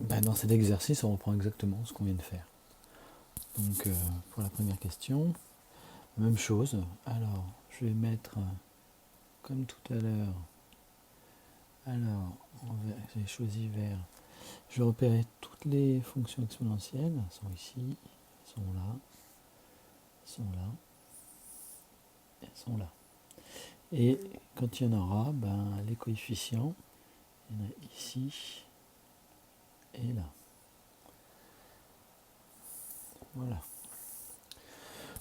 Dans cet exercice, on reprend exactement ce qu'on vient de faire. Donc, pour la première question, même chose. Alors, je vais mettre, comme tout à l'heure, alors, j'ai choisi vert. Je vais repérer toutes les fonctions exponentielles. Elles sont ici, elles sont là, elles sont là, elles sont là. Et quand il y en aura, les coefficients, il y en a ici et là. Voilà.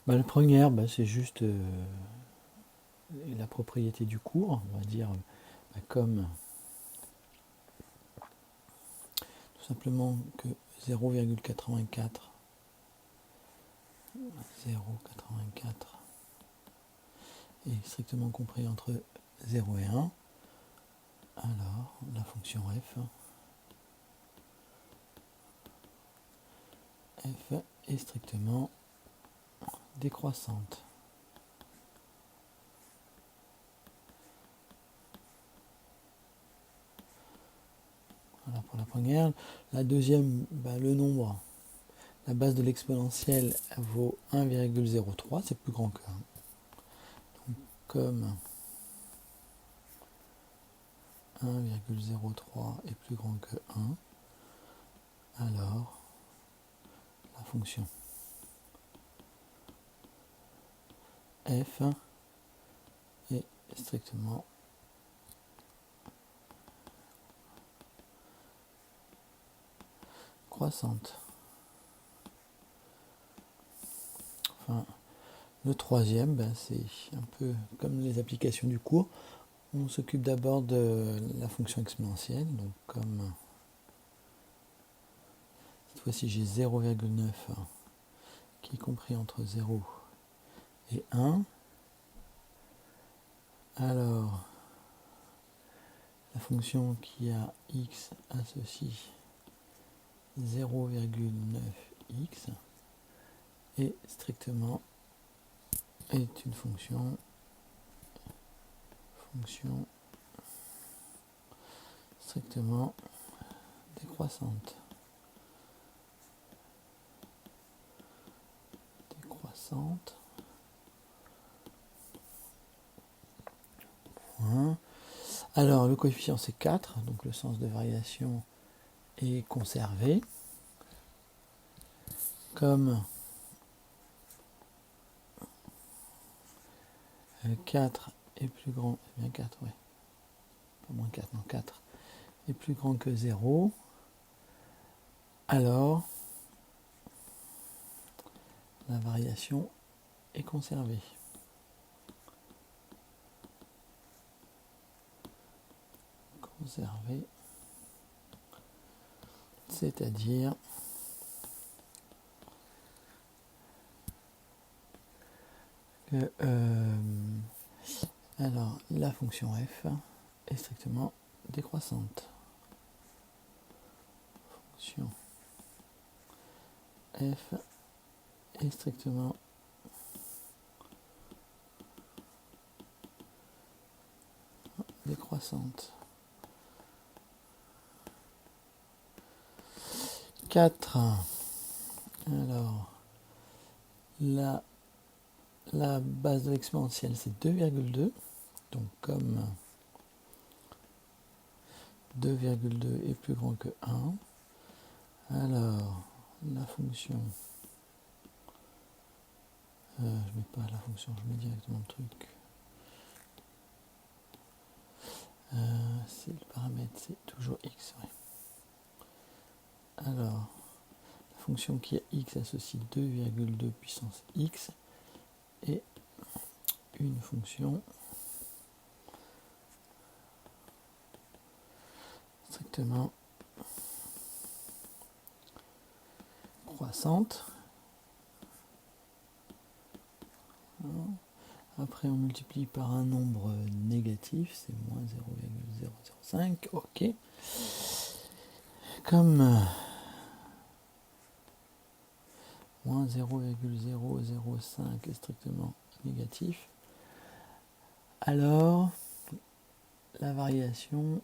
La première, c'est juste la propriété du cours. On va dire comme tout simplement que 0,84 est strictement compris entre 0 et 1. Alors, la fonction f est strictement décroissante. Voilà pour la première. La deuxième, le nombre, la base de l'exponentielle vaut 1,03, c'est plus grand que 1. Donc, comme 1,03 est plus grand que 1, alors la fonction f est strictement croissante. Enfin, le troisième, c'est un peu comme les applications du cours. On s'occupe d'abord de la fonction exponentielle. Donc comme cette fois-ci j'ai 0,9 qui est compris entre 0 et 1. Alors, la fonction qui a x associe 0,9x est strictement une fonction strictement décroissante. Point. Alors, le coefficient c'est 4, donc le sens de variation est conservé. Comme 4 est plus grand, c'est bien 4, ouais. Pas moins 4, non, 4 est plus grand que 0, alors la variation est conservée. C'est-à-dire que alors la fonction f est strictement décroissante. Fonction f est strictement décroissante. 4. Alors, la base de l'exponentielle, c'est 2,2. Donc, comme 2,2 est plus grand que 1, alors la fonction, je mets pas la fonction, je mets directement le truc. C'est le paramètre, c'est toujours x. Ouais. Alors, la fonction qui a x associe 2,2 puissance x est une fonction strictement croissante. Après, on multiplie par un nombre négatif, c'est moins 0,005. Ok. Comme moins 0,005 est strictement négatif, alors la variation,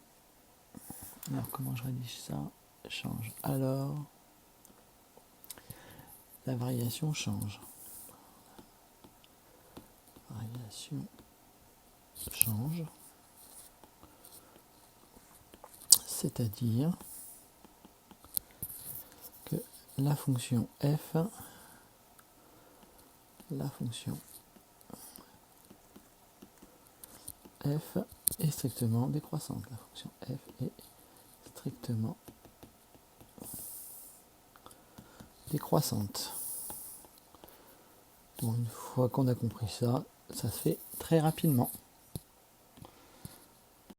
alors comment je rédige ça? change, alors la variation change. Variation change, c'est-à-dire que la fonction f est strictement décroissante. La fonction f est strictement décroissante. Bon, une fois qu'on a compris ça, ça se fait très rapidement.